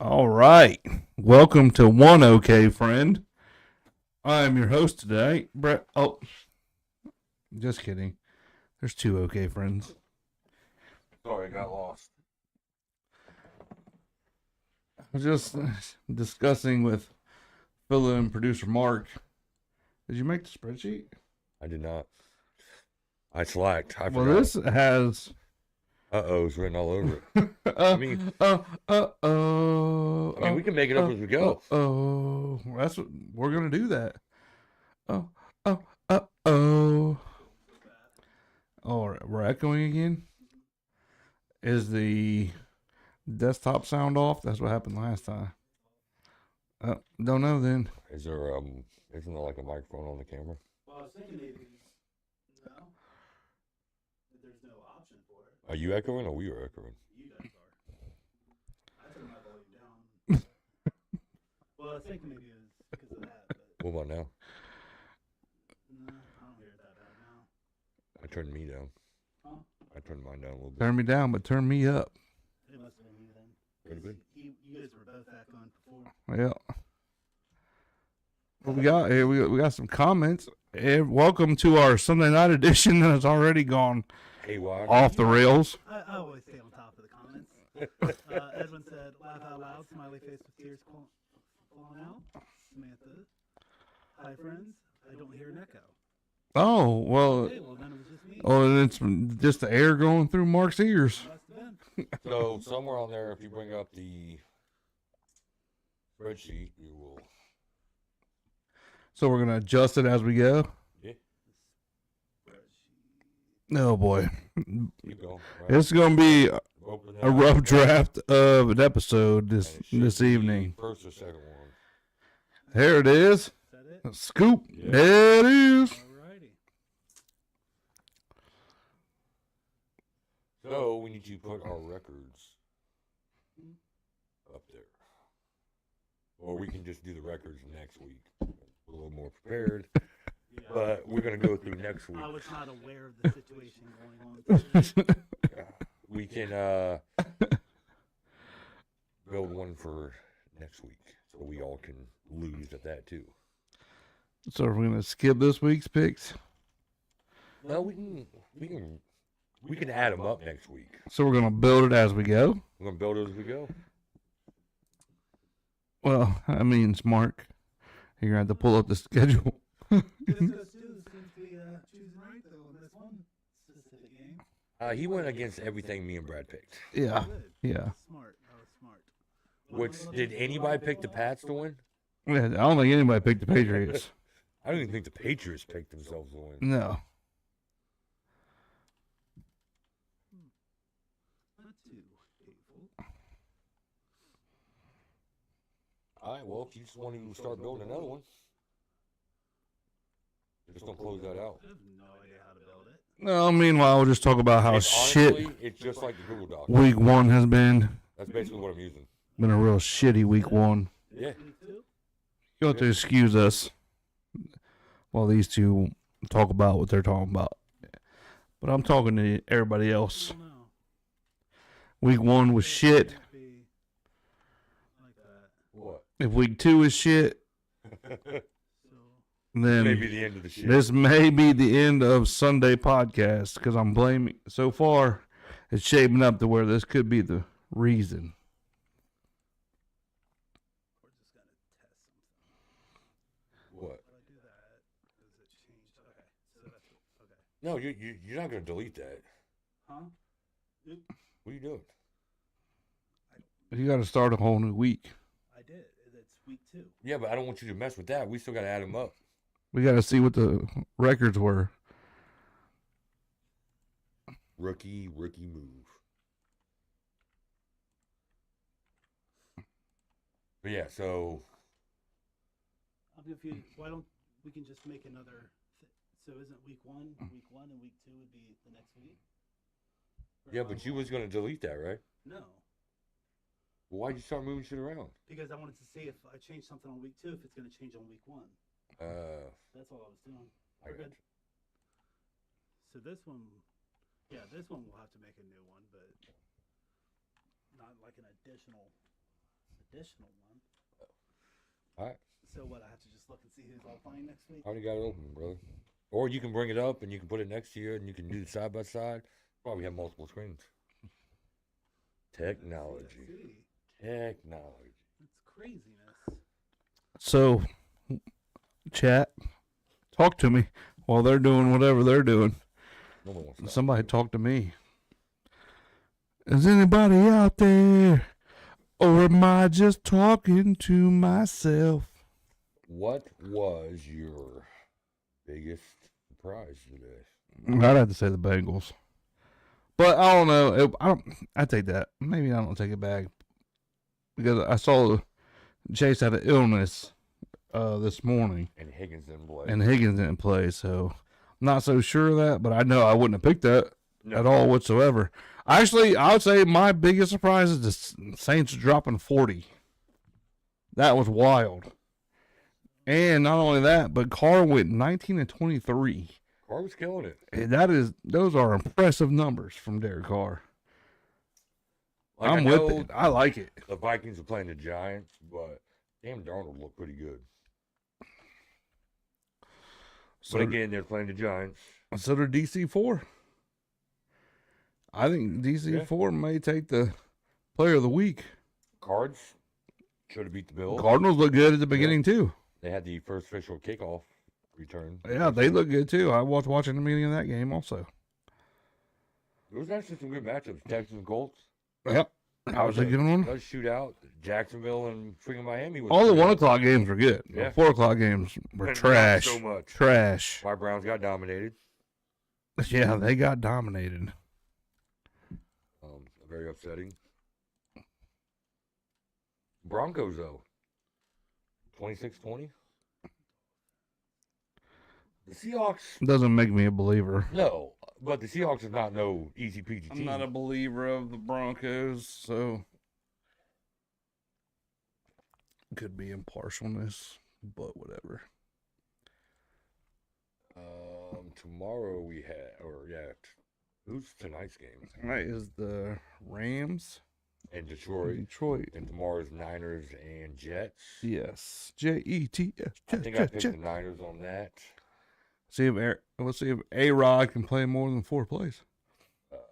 All right. Welcome to One OK Friend. I am your host today, Brett. Oh, just kidding. There's two OK Friends. Sorry, I got lost. I was just discussing with Phil and producer Mark. Did you make the spreadsheet? I did not. I slacked. I Well, forgot. this has. It's written all over it. I mean, we can make it up as we go. That's what we're gonna do. That. Oh. We're echoing again. Is the desktop sound off? That's what happened last time. Don't know then. Is there isn't there like a microphone on the camera? Well, I was thinking maybe no. There's no option for it. Are you echoing or we are echoing? You guys are. I turned my volume down. Well, I was thinking maybe it was because of that, but What about now? no, I don't hear it that bad now. I turned me down. Huh? I turned mine down a little bit. Turn me down, but turn me up. It must have been you then. Pretty good. You guys were both echoing before. Yeah. What we got here? We got some comments. Welcome to our Sunday night edition that has already gone Haywire. off the rails. I always stay on top of the comments. Edwin said, "Laugh out loud." Smiley face with tears falling out. Samantha, hi friends. I don't hear an echo. Oh well. Okay, well then it was just me. Oh, and it's just the air going through Mark's ears. Must have been. So somewhere on there, if you bring up the spreadsheet, you will. So we're gonna adjust it as we go. Yeah. Oh boy, Keep going. Right. it's gonna be Open a that. rough draft of an episode And this it should this be evening. First or second one. Here it is. Is that it? Scoop. Yeah. There it is. Alrighty. So we need to put our records up there. Or we can just do the records next week. A little more prepared. Yeah. But we're going to go through next week. I was not aware of the situation going on. We can build one for next week. So we all can lose at that too. So we're gonna skip this week's picks. No, we can add them up next week. So we're gonna build it as we go. We're going to build it as we go. Well, I mean, it's Mark. You're gonna have to pull up the schedule. This goes too seems to be choosing right though in this one specific game. He went against everything me and Brad picked. Yeah, Good. yeah. Smart. That was smart. Which, did anybody pick the Pats to win? Yeah, I don't think anybody picked the Patriots. I don't even think the Patriots picked themselves to win. No. Not too hateful. All right, well, if you just want to start building another one, just don't close that out. I have no idea how to build it. No, meanwhile, we'll just talk about how It's shit honestly, it's just like the Google Doc. week one has been. That's basically what I'm using. Been a real shitty week one. Yeah. Me too? You'll have to excuse us while these two talk about what they're talking about. But I'm talking to everybody I else. don't know. Week one was shit. It can't be like that. What? If week two is shit, So then Maybe the end of the shit. this may be the end of Sunday podcast because I'm blaming. So far, it's shaping up to where this could be the reason. we're just gonna test something. What? If I do that, does it change? Okay. So that's okay. No, you're not going to delete that. Huh? What are you doing? You got to start a whole new week. I did. It's week 2. Yeah, but I don't want you to mess with that. We still got to add them up. We got to see what the records were. Rookie move. But yeah, so I'm confused. Why don't we can just make another? So isn't week 1 week 1 and week 2 would be the next week? Or yeah, am I but you wrong? was going to delete that, right? No, Well, why'd you start moving shit around? because I wanted to see if I change something on week 2 if it's going to change on week 1. That's all I was doing. I We're got good. So this one, yeah, this one we'll have to make a new one, but not like an additional additional one. All right. So what? I have to just look and see who's all playing next week. I already got it open, brother. Or you can bring it up and you can put it next to you and you can do it side by side. Probably have multiple screens. Technology. Let's see. Technology. That's craziness. So, chat, talk to me while they're doing whatever they're doing. No one wants to stop. Somebody talk to me. Is anybody out there? Or am I just talking to myself? What was your biggest surprise today? I'd have to say the Bengals. But I don't know. I take that. Maybe I don't take it back. Because I saw Chase had an illness this morning. And Higgins didn't play. And Higgins didn't play. So I'm not so sure of that. But I know I wouldn't have picked that No. at all whatsoever. Actually, I would say my biggest surprise is the Saints dropping 40. That was wild. And not only that, but Carr went 19 and 23. Carr was killing it. And those are impressive numbers from Derek Carr. Like, I'm I with know it. I like it. the Vikings are playing the Giants, but damn, Darnold looked pretty good. So, But again, they're playing the Giants. so they're DC4. I think DC4 may take the player of the week. Cards should have beat the Bills. Cardinals look good at the beginning, too. They had the first official kickoff return. Yeah, they look good, too. I was watching the beginning of that game also. There was actually some good matchups. Texans and Colts. Yep. That was a good one. That was shootout. Jacksonville and freaking Miami. Was All the good. 1 o'clock games were good. Yeah. The 4 o'clock games were Not trash. so much. Trash. My Browns got dominated. Yeah, they got dominated. Very upsetting. Broncos, though. 26-20. The Seahawks. Doesn't make me a believer. No, but the Seahawks is not no easy peasy I'm team. not a believer of the Broncos, so could be impartialness, but whatever. Tomorrow we have, who's tonight's game? Tonight is the Rams And and Detroit. Detroit. And tomorrow's Niners and Jets. Yes, Jets. I think I picked the Niners on that. Let's see if A-Rod can play more than 4 plays,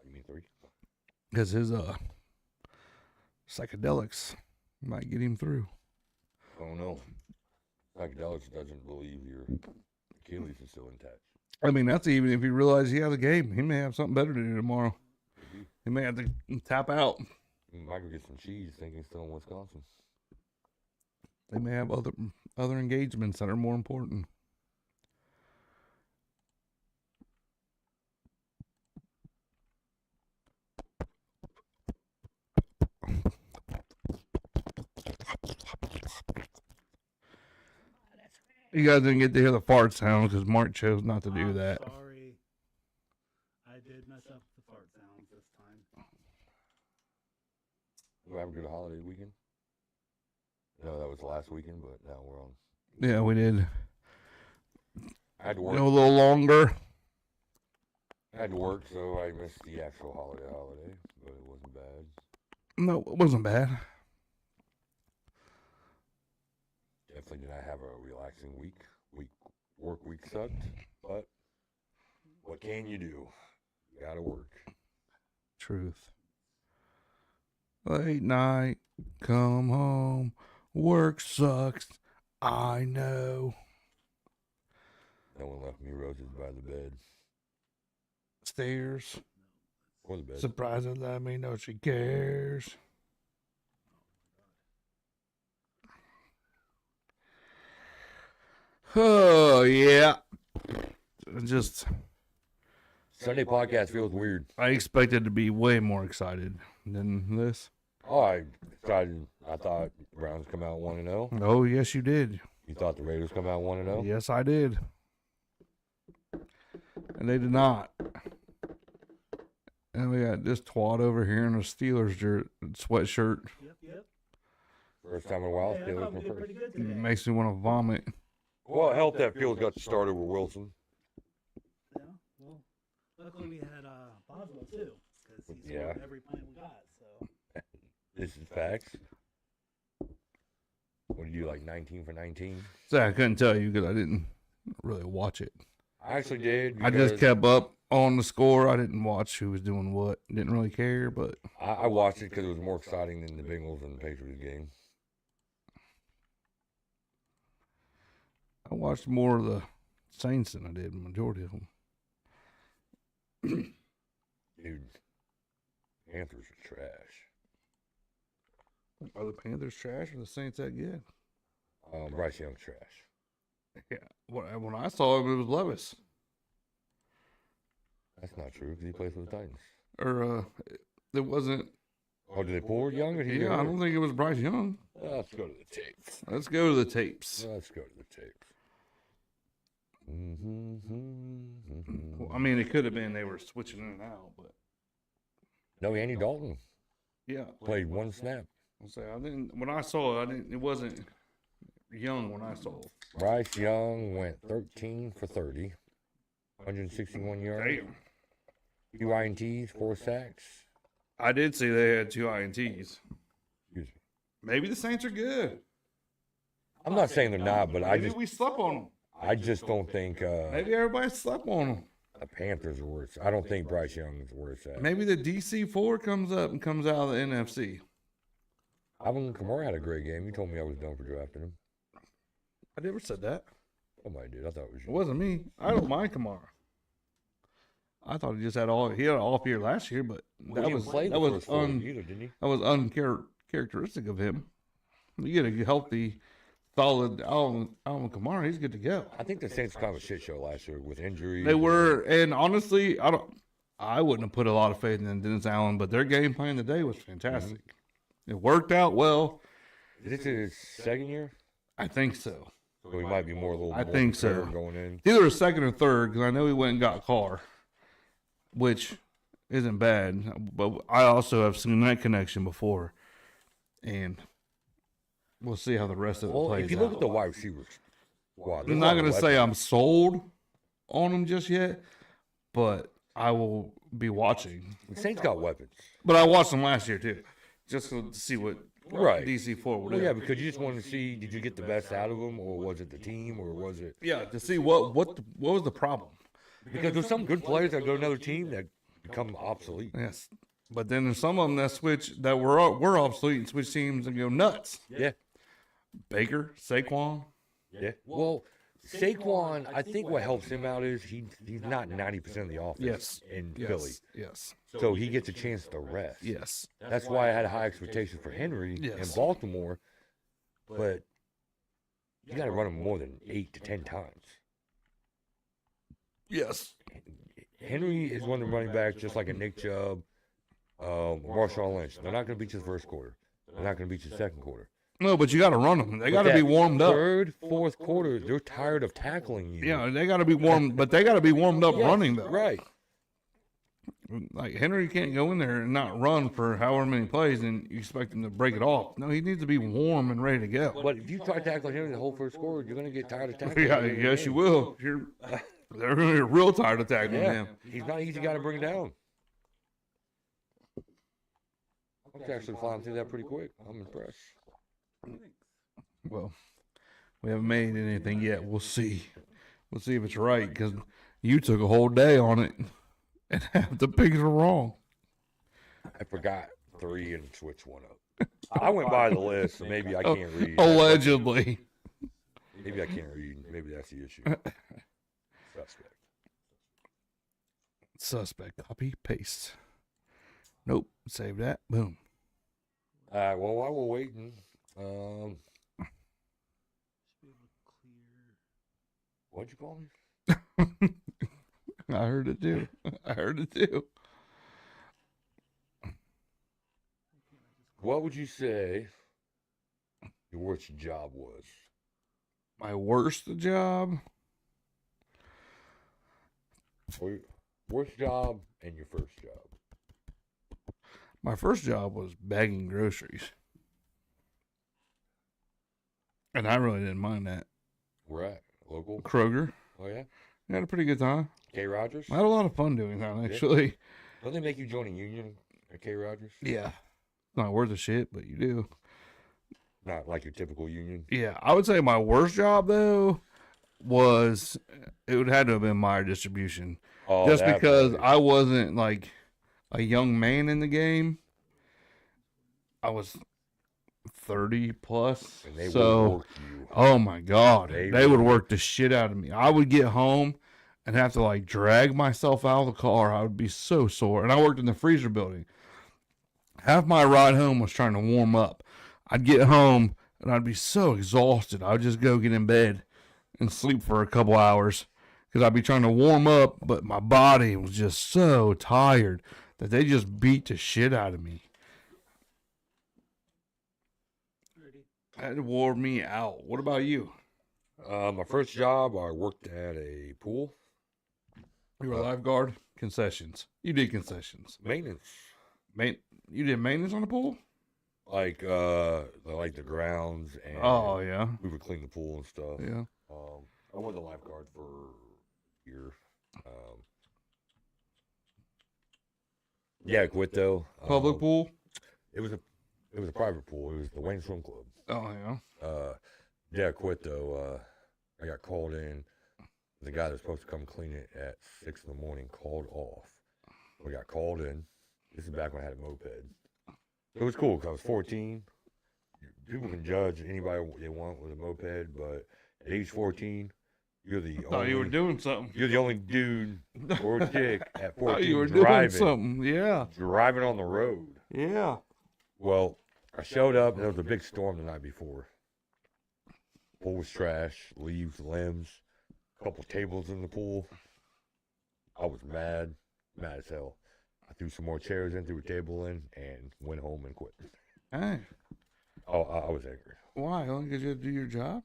You mean 3? because his psychedelics might get him through. I don't know. Psychedelics doesn't believe your Achilles is still intact. I mean, that's even if he realizes he has a game. He may have something better to do tomorrow. Maybe. He may have to tap out. You might go get some cheese thinking he's still in Wisconsin. They may have other engagements that are more important. You guys didn't get to hear the fart sound because Mark chose not to do I'm that. Sorry. I did mess up the fart sounds this time. We have a good holiday weekend. No, that was last weekend, but now we're on. Yeah, we did. I had to Go work. a little longer. I had to work, so I missed the actual holiday, but it wasn't bad. No, it wasn't bad. Definitely did not have a relaxing week. Work week sucked, but what can you do? You gotta work. Truth. Late night, come home, work sucks. I know. No one left me roses by the bed Stairs. or the bed. Surprised to let me know she cares. Oh, yeah. Just, Sunday podcast feels weird. I expected to be way more excited than this. Oh, I thought Browns come out 1-0. Oh, yes, you did. You thought the Raiders come out 1-0. Yes, I did. And they did not. And we got this twat over here in a Steelers sweatshirt. Yep. First time in a while, Hey, I Steelers thought we come did first. pretty good It today. makes me want to vomit. Well, it helped that Fields got the start over Wilson. Yeah. Well, luckily we had Boswell too, because he Yeah. scored every point we got. So This is facts. did he do, like 19 for 19? So I couldn't tell you because I didn't really watch it. I actually did. I just because kept up on the score. I didn't watch who was doing what. Didn't really care, but I watched it because it was more exciting than the Bengals and the Patriots game. I watched more of the Saints than I did the majority of them. Dude, Panthers are trash. Are the Panthers trash or the Saints that good? Bryce Young's trash. Yeah. When I saw him, it was Levis. That's not true because he plays for the Titans. Or it wasn't. Oh, did they pull Young? Or did he get Yeah, I hurt? don't think it was Bryce Young. Let's go to the tapes. Let's go to the tapes. Let's go to the tapes. Well, I mean, it could have been they were switching in and out, but No, Andy Dalton yeah. played one snap. I'll say I didn't. When I saw it, I didn't. It wasn't Young when I saw it. Bryce Young went 13 for 30, 161 yards, Damn. 2 INTs, 4 sacks. I did see they had 2 INTs. Excuse me. Maybe the Saints are good. I'm not saying they're not, but Maybe we slept on them. I just don't think Maybe everybody slept on them. the Panthers are worse. I don't think Bryce Young is worse at. Maybe the DC4 comes up and comes out of the NFC. Alvin Kamara had a great game. You told me I was done for drafting him. I never said that. Somebody did. I thought it was It you. wasn't me. I don't mind Kamara. I thought he just had he had an off year last year, but Well, he didn't play the first four either, didn't he? that was uncharacteristic of him. You get a healthy, solid Alvin Kamara, he's good to go. I think the Saints were kind of a shit show last year with injuries. They were, and honestly, I wouldn't have put a lot of faith in Dennis Allen, but their game plan today was fantastic. It worked out well. Is this his second year? I think so. So he might be more a little. I more think so. prepared going in. Either a second or third, because I know he went and got Carr, which isn't bad. But I also have seen that connection before, and we'll see how the rest of it Well, plays if you out. look at the wide receivers, wow, I'm not going to say I'm sold on him just yet, but I will be watching. the Saints got weapons. But I watched them last year too, just to see what Right. DC4 would Well, do. yeah, because you just wanted to see, did you get the best out of them, or was it the team, or was it? Yeah, to see what was the problem. Because there's some good players that go to another team that become obsolete. Yes, but then there's some of them that switch that were obsolete and switch teams and go nuts. Yeah, Baker, Saquon. yeah. Well, Saquon, I think what helps him out is he's not 90% of the offense Yes. in Yes. Philly. Yes. So he gets a chance to rest. Yes. That's why I had high expectations for Henry in Yes. Baltimore. But you got to run him more than 8 to 10 times. Yes. Henry is one of the running backs, just like a Nick Chubb, Marshawn Lynch. They're not going to beat you the first quarter. They're not going to beat you the second quarter. No, but you got to run them. They got to But be that warmed up. Third, fourth quarter, they're tired of tackling you. Yeah, they got to be warmed, but they got to be warmed up Yes, running though. Right. Like Henry can't go in there and not run for however many plays and you expect him to break it off. No, he needs to be warm and ready to go. But if you try tackling Henry the whole first quarter, you're going to get tired of tackling Yeah, him. yes, you will. They're going to get real tired of tackling Yeah, him. he's not an easy guy to bring down. I'm actually flying through that pretty quick. I'm impressed. Well, we haven't made anything yet. We'll see. We'll see if it's right because you took a whole day on it and half the picks were wrong. I forgot 3 and switched one up. I went by the list, so maybe I can't read. Allegedly. Maybe I can't read. Maybe that's the issue. Suspect. Suspect. Copy, paste. Nope. Save that. Boom. All right, well, while we're waiting, Should be able to clear. what'd you call me? I heard it too. I heard it too. What would you say your worst job was? My worst job? Or your worst job and your first job? My first job was bagging groceries. And I really didn't mind that. Where at? Local? Kroger. Oh, yeah? I had a pretty good time. K. Rogers? I had a lot of fun doing that, actually. Don't they make you join a union at K. Rogers? Yeah. Not worth a shit, but you do. Not like your typical union. Yeah, I would say my worst job though was it would have to have been Meyer Distribution, Oh, just that because place. I wasn't like a young man in the game. I was 30 plus, And they will so work you. oh my god, They they would will. work the shit out of me. I would get home and have to like drag myself out of the car. I would be so sore, and I worked in the freezer building. Half my ride home was trying to warm up. I'd get home and I'd be so exhausted. I would just go get in bed and sleep for a couple hours because I'd be trying to warm up, but my body was just so tired that they just beat the shit out of me. That wore me out. What about you? My first job, I worked at a pool. You were a lifeguard? Concessions. You did concessions. Maintenance. You did maintenance on the pool? Like the grounds, and Oh, yeah. we would clean the pool and stuff. Yeah. I was a lifeguard for a year. Yeah, I quit though. Public pool? It was a private pool. It was the Wayne Swim Club. Oh, yeah. Yeah, I quit though. I got called in. The guy that's supposed to come clean it at 6 in the morning called off. We got called in. This is back when I had a moped. It was cool because I was 14. People can judge anybody they want with a moped, but at age 14, you're the Thought you were doing something. you're the only dude or chick at 14 Thought you were doing driving something. Yeah. driving on the road. Yeah. Well, I showed up. And there was a big storm the night before. Pool was trash, leaves, limbs, a couple tables in the pool. I was mad as hell. I threw some more chairs in, threw a table in, and went home and quit. Hey, Oh, I was angry. why? Only because you had to do your job?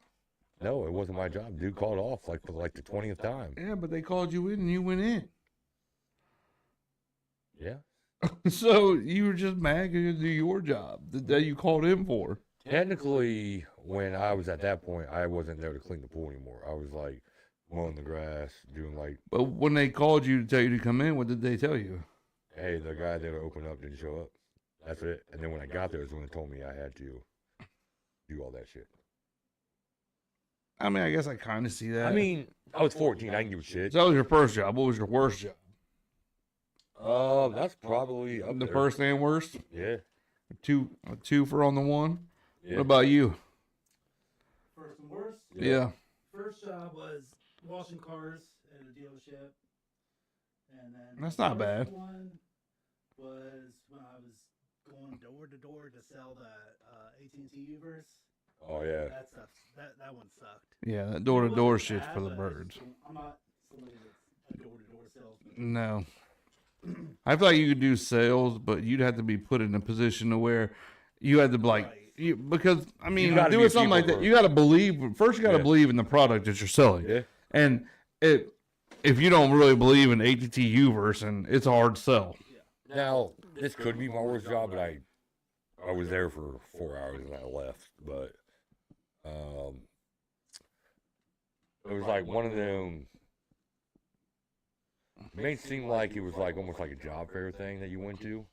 No, it wasn't my job. Dude called off like for like the 20th time. Yeah, but they called you in and you went in. Yeah. So you were just mad because you had to do your job the day you called in for. Technically, when I was at that point, I wasn't there to clean the pool anymore. I was like mowing the grass, doing like, But when they called you to tell you to come in, what did they tell you? hey, the guy there to open up didn't show up. That's it. And then when I got there is when they told me I had to do all that shit. I mean, I guess I kind of see that. I mean, I was 14. I didn't give a shit. so that was your first job. What was your worst job? That's probably up The there. first and worst? Yeah. A two for on the one? Yeah. What about you? First and worst. Yeah. First job was washing cars at a dealership, and then That's the not worst bad. One was when I was going door to door to sell the AT&T Uverse. Oh yeah. That stuff. That one sucked. Yeah, that It door to door wasn't shit's bad, for the but birds. I'm not somebody that's a door to door salesman. No. I feel like you could do sales, but you'd have to be put in a position to where you had to like Right. because I mean gotta be doing a something like people that, you got to believe first. You got to Yeah. believe in the product that you're selling, Yeah. and if you don't really believe in ATT Uverse, and it's a hard sell. Now, this could be my worst job, but I was there for 4 hours and I left. But it was like one of them. It made it seem like it was like almost like a job fair thing that you went to,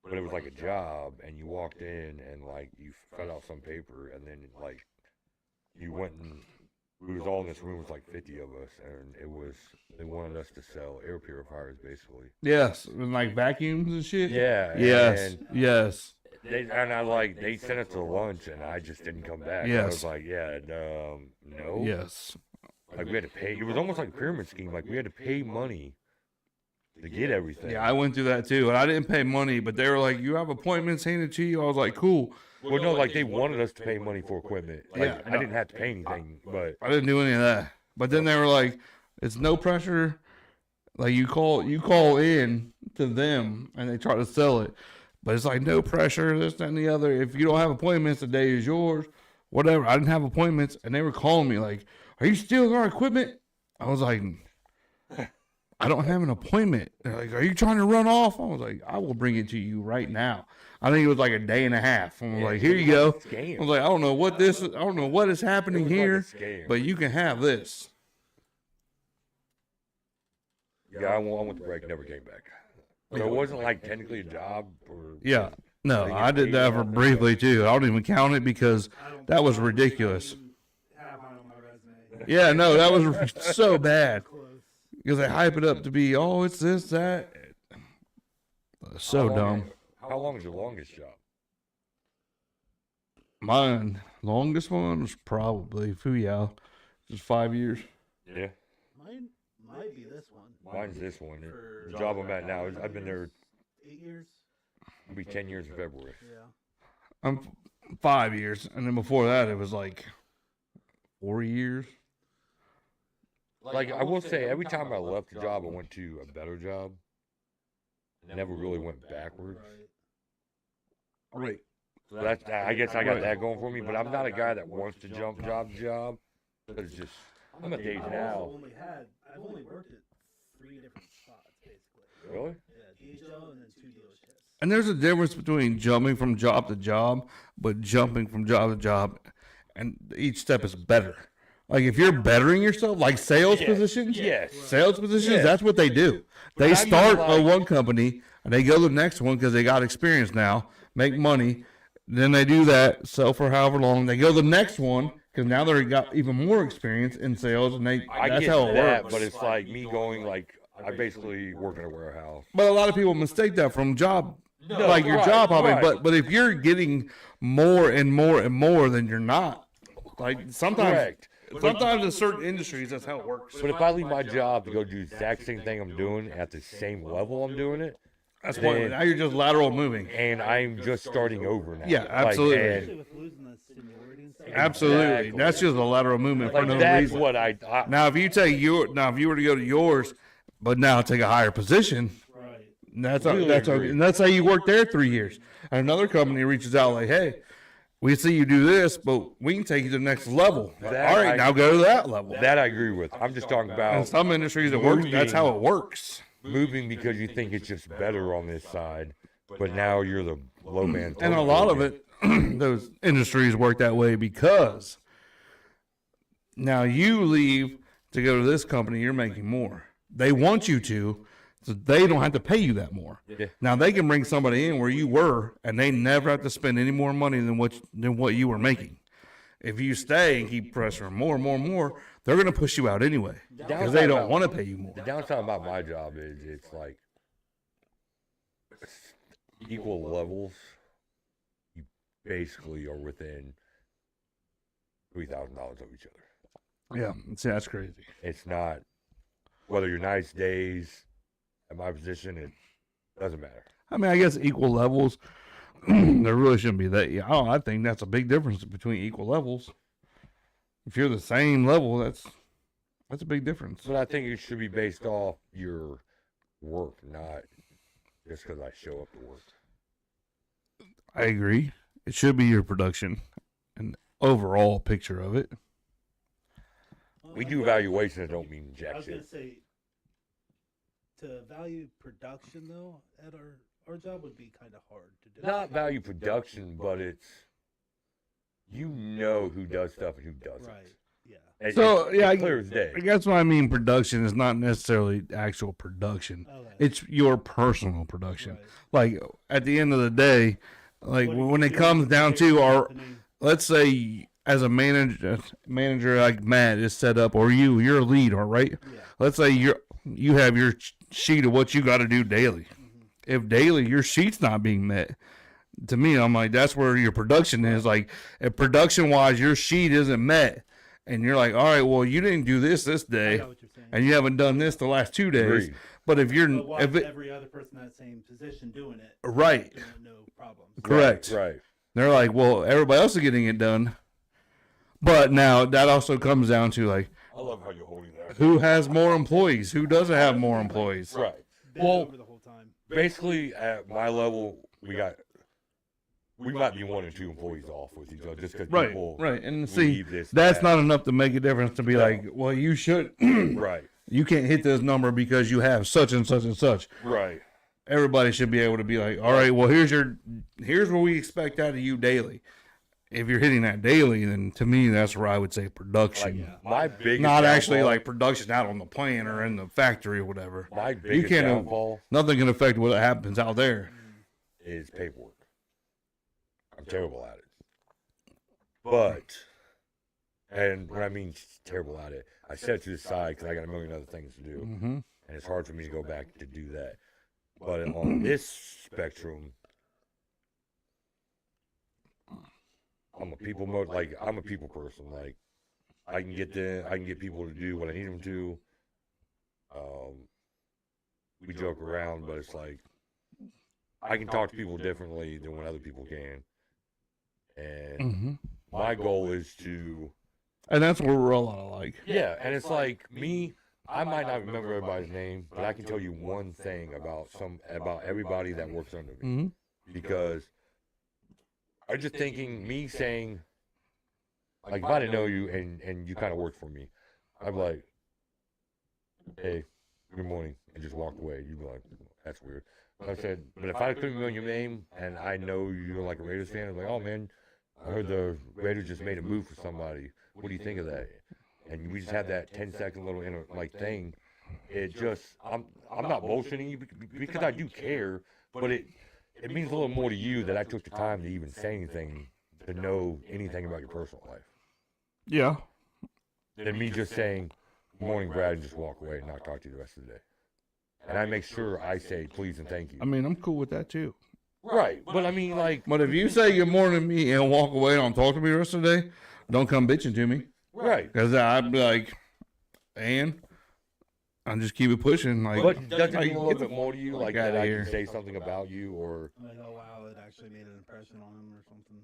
but it was like a job, and you walked in and like you filled out some paper, and then like you went and we was all in this room with like 50 of us, and they wanted us to sell air purifiers basically. Yes, and like vacuums and shit. Yeah. Yes. And Yes. they sent us to lunch, and I just didn't come back. I Yes. was like, yeah, no. Yes. Like we had to pay. It was almost like a pyramid scheme. Like we had to pay money to get everything. Yeah, I went through that too, and I didn't pay money, but they were like, "You have appointments handed to you." I was like, "Cool." Well, no, like they wanted us to pay money for equipment. Like Yeah, I didn't have to pay anything, but I didn't do any of that. But then they were like, "It's no pressure." Like you call in to them, and they try to sell it, but it's like no pressure. This that, and the other. If you don't have appointments, the day is yours. Whatever. I didn't have appointments, and they were calling me like, "Are you stealing our equipment?" I was like, "I don't have an appointment." They're like, "Are you trying to run off?" I was like, "I will bring it to you right now." I think it was like a day and a half. I was like, "Here you go." I was like, "I don't know what this. I don't know what is happening here, but you can have this." yeah, I went to break, never came back. So it wasn't like technically a job, or Yeah. No, They get I did paid that off for and briefly too. I don't even count it because I don't that was I don't ridiculous. even have mine on my resume. Yeah, no, that was so bad Close. because they hype it up to be, oh, it's this, that. So How long- dumb. How long is your longest job? Mine, longest one was probably Fuyao, just 5 years. Yeah, Mine might be this one. mine's this one. For The job I'm at now is I've been there 8 years. it'll be 10 years in February. Yeah. I'm 5 years, and then before that it was like 4 years. Like I will say, every time I left the job, I went to a better job. Never really went backwards. Right. Right. So that's I guess I got Right. that going for me. But I'm not a guy that wants to jump job to job. But it's just I'm at the age I've now. I've only worked at 3 different spots basically. Really? Yeah, DHL and then 2 dealerships. And there's a difference between jumping from job to job, but jumping from job to job, and each step is better. Like if you're bettering yourself, like sales Yes. positions, Yes. sales positions, Yes. that's what they do. They I mean, start at like- one company and they go to the next one because they got experience now, make money. Then they do that, sell for however long. They go to the next one because now they got even more experience in sales, and I that's get how it that, works. but it's like me going like I basically work in a warehouse. But a lot of people mistake that from job, No, like your right, job hopping. right. But if you're getting more and more and more, then you're not. Like sometimes, Correct. sometimes in certain industries, that's how it works. But if I leave my job to go do the exact same thing I'm doing at the same level I'm doing it, That's why then- now you're just lateral moving. and I'm just starting over now. Yeah, absolutely. Especially with losing the seniority and stuff. Absolutely, Exactly. that's just a lateral movement for Like no that's reason. what I Now, if you take if you were to go to yours, but now take a higher position, Right. that's Really that's agree. and let's say you work there 3 years, and another company reaches out like, hey, we see you do this, but we can take you to the next level. That All right, I- now go to that level. that I agree with. I'm just talking In about some industries, it works. That's how it works. moving because you think it's just better on this side, but now you're the low man. And a lot of it, those industries work that way because now you leave to go to this company, you're making more. They want you to, so they don't have to pay you that more. Yeah. Now they can bring somebody in where you were, and they never have to spend any more money than what you were making. If you stay and keep pressuring more and more and more, they're going to push you out anyway because they don't want to pay you more. The downside about my job is it's like equal levels. You basically are within $3,000 of each other. Yeah, see, that's crazy. It's not whether you're nice days at my position. It doesn't matter. I mean, I guess equal levels. There really shouldn't be that. Yeah, I think that's a big difference between equal levels. If you're the same level, that's a big difference. But I think it should be based off your work, not just because I show up to work. I agree. It should be your production and overall picture of it. We do evaluations that don't mean I jack was gonna shit. say to value production though at our job would be kind of hard to do. Not value production, but it's you know who does stuff and who doesn't. Right. Yeah. It's- So, it's yeah, clear as day. I guess what I mean production is not necessarily actual production. Okay. It's your personal production. Right. Like at the end of the day, like What do you when it do comes to down take to the our, company? let's say as a manager like Matt is set up, or you're a lead, all right? Yeah. Let's say you have your sheet of what you got to do daily. If daily your sheet's not being met, to me, I'm like, that's where your production is. Like, if production wise your sheet isn't met, and you're like, all right, well, you didn't do this I day, got what you're saying. and you haven't done this the last 2 days. Agreed. But if you're But why if is it, every other person in that same position doing it? right, Doing it, no problems. correct. Right. They're like, well, everybody else is getting it done. But now that also comes down to like, I love how you're holding that. who has more employees? Who doesn't have more employees? Right. Been Well, over the whole time. basically, at my level, we might be 1 or 2 employees off with each other just because Right, people right. And see, leave this. that's that. not enough to make a difference to be like, well, you should, right. you can't hit this number because you have such and such and such. Right. Everybody should be able to be like, all right, well, here's what we expect out of you daily. If you're hitting that daily, then to me, that's where I would say production. Like my biggest Not actually downfall- like production out on the plant or in the factory or whatever. my biggest can't- downfall Nothing can affect what happens out there. is paperwork. I'm terrible at it. But, and when I mean terrible at it, I set it to the side because I got a million other things to do, Mm-hmm. and it's hard for me to go back to do that. But on this spectrum, I'm a people I'm a people person. Like, I can get people to do what I need them to. We joke around, but it's like I can talk to people differently than what other people can. And Mm-hmm. my goal is to, And that's where we're a lot alike. yeah, and it's like me, I might not remember everybody's name, but I can tell you one thing about everybody that works under me. Mm-hmm. Because I'm just thinking, me saying, like, if I didn't know you and you kind of worked for me, I'd be like, hey, good morning, and just walk away. You'd be like, that's weird. But I said, but if I couldn't know your name and I know you're like a Raiders fan, I'm like, oh man, I heard the Raiders just made a move for somebody. What do you think of that? And we just had that 10-second little thing. It just, I'm not bullshitting you because I do care, but it means a little more to you that I took the time to even say anything, to know anything about your personal life, Yeah. than me just saying, good morning, Brad, and just walk away and not talk to you the rest of the day. And I make sure I say please and thank you. I mean, I'm cool with that too. Right, but I mean, like, But if you say good morning to me and walk away and don't talk to me the rest of the day, don't come bitching to me. right. Because I'd be like, and I'll just keep it pushing. Like, But does it like, mean a little bit more to you, like outta that I here. can say something about you, or Like, oh wow, it actually made an impression on him or something.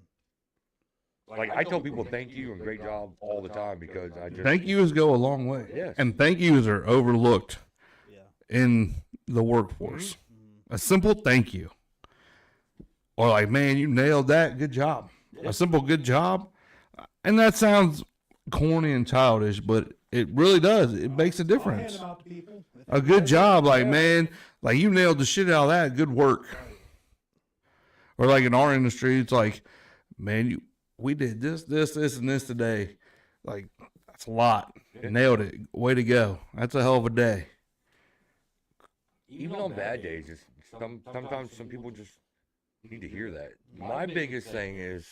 like I tell people thank you and great job all the time because I just thank yous go a long way. Yes. And thank yous are overlooked Yeah. in the workforce. Mm-hmm. A simple thank you. Or like, man, you nailed that. Good job. A simple good job. And that sounds corny and childish, but it really does. It makes a I'll hand difference. them out to people. If A good job, like, man, like you nailed the shit out of that. Good work. Or like in our industry, it's like, man, we did this, and this today. Like, that's a lot. Nailed it. Way to go. That's a hell of a day. even on bad days, it's sometimes some people just need to hear that. My biggest thing is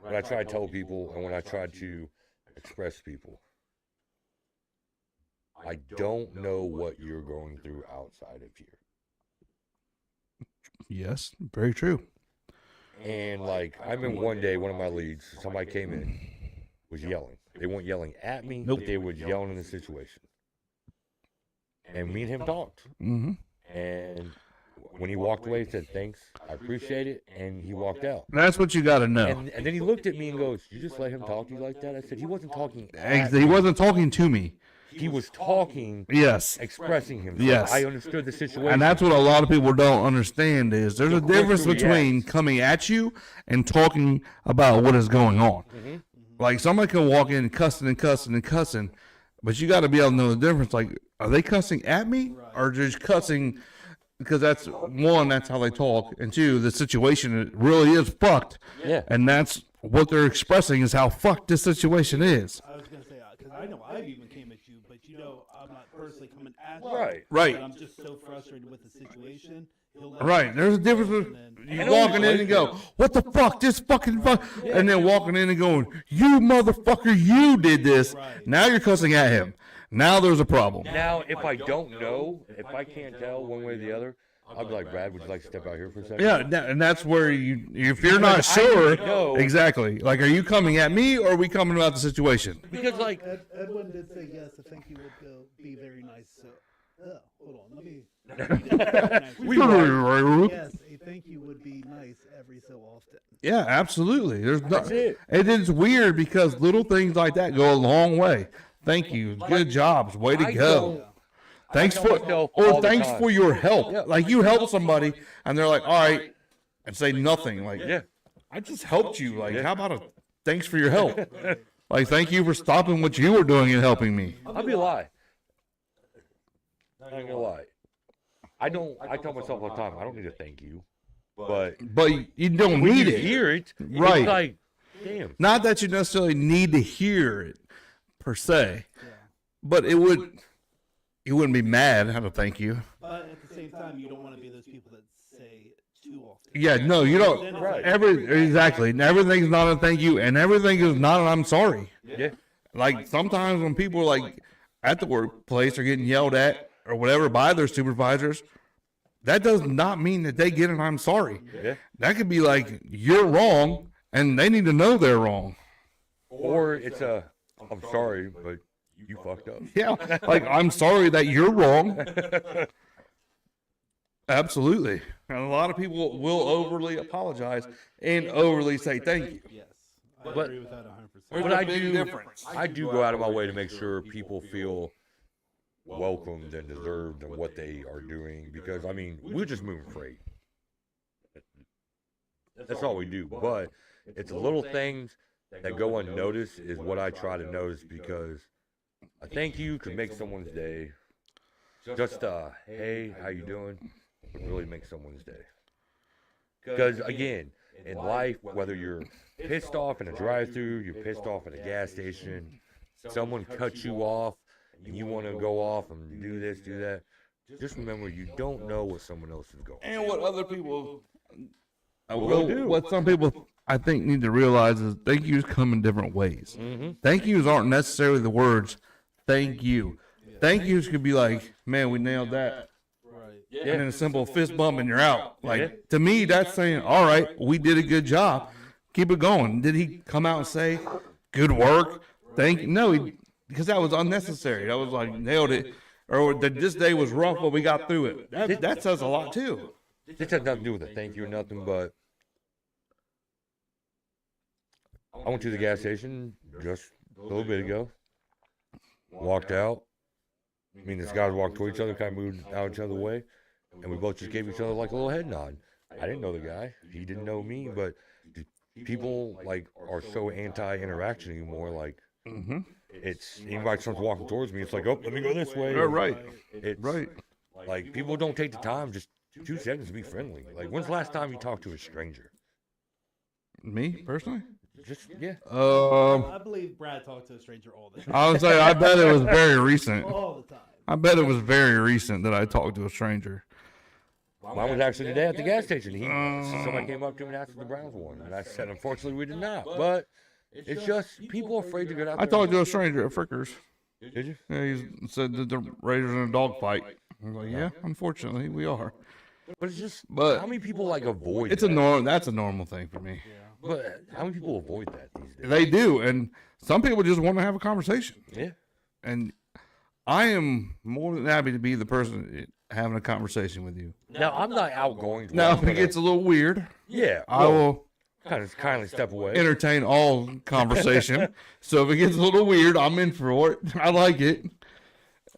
when I try to tell people and when I try to express people, I don't know what you're going through outside of here. Yes, very true. And like, I remember one day, one of my leads, somebody came in, was yelling. They weren't yelling at me, Nope. but they were yelling in the situation. And me and him talked. Mm-hmm. And when he walked away, he said, thanks, I appreciate it. And he walked out. That's what you got to know. And then he looked at me and goes, you just let him talk to you like that? I said, he wasn't talking at He me. wasn't talking to me. He was talking, Yes. expressing himself. Yes. I understood the situation. And that's what a lot of people don't understand is there's a quick difference to between react. coming at you and talking about what is going on. Mhm. Like somebody can walk in cussing and cussing and cussing, but you got to be able to know the difference. Like, are they cussing at me or just cussing because that's one, that's how they talk, and two, the situation really is fucked, Yeah. and that's what they're expressing is how fucked this situation is. I was gonna say because I know I've even came at you, but you know I'm not personally coming at you. Right. Right. But I'm just so frustrated with the situation. He'll let Right, me there's a know, difference and between then- you And walking always in and go, what the fuck, this fucking fuck, and then walking in and going, you motherfucker, you did this. Right. Now you're cussing at him. Now there's a problem. Now, if I don't know, if I can't tell one way or the other, I'll be like, Brad, would you like to step out here for a second? Yeah, and that's where if you're not Because I sure, need to know- exactly. Like, are you coming at me or are we coming about the situation? Because, like, Edwin did say yes. I think he would be very nice. So, hold on, let me. Yes, a thank you would be nice every so often. Yeah, absolutely. There's no, That's it. It is weird because little things like that go a long way. Thank you. Good jobs. Way to I go. don't- Thanks I for tell myself all or the thanks time. for your help. Yeah. Like you help somebody and they're like, all right, and say nothing. Like, yeah. I just helped you. Like, Yeah. how about a thanks for your help? Like, thank you for stopping what you were doing and helping me. I'll be a lie. Not gonna lie. I tell myself all the time, I don't need to thank you. But But you don't when need you it. hear it, Right. it's like, damn. Not that you necessarily need to hear it per se, Yeah. but you wouldn't be mad how to thank you. But at the same time, you don't want to be those people that say too often. Yeah, no, you Then don't. it's Right. like, Exactly. And everything's not a thank you, and everything is not an I'm sorry. Yeah. Like sometimes when people like at the workplace are getting yelled at or whatever by their supervisors, that does not mean that they get an I'm sorry. Yeah. That could be like you're wrong, and they need to know they're wrong. Or it's I'm sorry, but you fucked up. Yeah, like I'm sorry that you're wrong. Absolutely. And a lot of people will overly apologize and overly say thank you. yes, I But- agree with that 100%. But I do, difference. I do go out of my way to make sure people feel welcomed and deserved in what they are doing because I mean we're just moving freight. That's all we do. But it's the little things that go unnoticed is what I try to notice because a thank you could make someone's day. Just hey, how you doing? Would really make someone's day. Because again, in life, whether you're pissed off in a drive-through, you're pissed off at a gas station, someone cuts you off, and you want to go off and do this, do that. Just remember, you don't know what someone else is going. And what other people Will do. what some people I think need to realize is thank yous come in different ways. Mm-hmm. Thank yous aren't necessarily the words thank you. Thank yous could be like, man, we nailed that. Right. And then a simple fist bump and you're out. Like to me, that's saying, all right, we did a good job. Keep it going. Did he come out and say, good work? Thank you? No, because that was unnecessary. That was like nailed it. Or that this day was rough, but we got through it. That says a lot too. This has nothing to do with a thank you or nothing, but I went to the gas station just a little bit ago. Walked out. Me and this guy walked toward each other, kind of moved out each other's way, and we both just gave each other like a little head nod. I didn't know the guy. He didn't know me, but people like are so anti-interaction anymore. Like Mm-hmm. it's anybody starts walking towards me, it's like, oh, let me go this way. Right. It's Right. like people don't take the time just 2 seconds to be friendly. Like when's the last time you talked to a stranger? Me personally? Just yeah. I believe Brad talked to a stranger all the time. I would say I bet it was very recent. All the time. I bet it was very recent that I talked to a stranger. Mine was actually today at the gas station. Somebody came up to me and asked if the Browns won, and I said, unfortunately, we did not. But it's just people are afraid to get out. I there talked to a and- stranger at Frickers. Did you? Yeah, he said that the Raiders are in a dogfight. I was like, yeah, unfortunately, we are. But it's just But how many people like avoid? It's a that? That's a normal thing for me. But how many people avoid that these days? They do, and some people just want to have a conversation. Yeah. And I am more than happy to be the person having a conversation with you. Now I'm not outgoing. to Now, where if I'm it gets a little weird, yeah, I will kind of kindly step away. entertain all conversation. So if it gets a little weird, I'm in for it. I like it.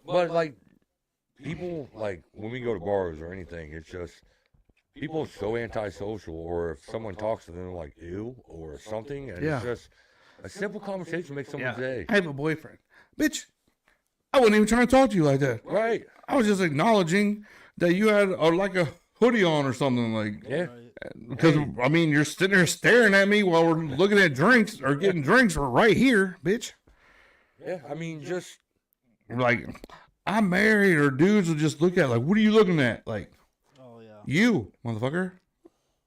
But like people like when we go to bars or anything, it's just people are so antisocial. Or if someone talks to them, they're like ew or something, and Yeah. it's just a simple conversation makes someone's day. I have a boyfriend. Bitch, I wasn't even trying to talk to you like that. Right? I was just acknowledging that you had like a hoodie on or something like. Yeah. Because I mean, you're sitting there staring at me while we're looking at drinks or getting drinks right here, bitch. Yeah. I mean, just Like, I'm married, or dudes will just look at it like, what are you looking at? Like, Oh yeah. you, motherfucker.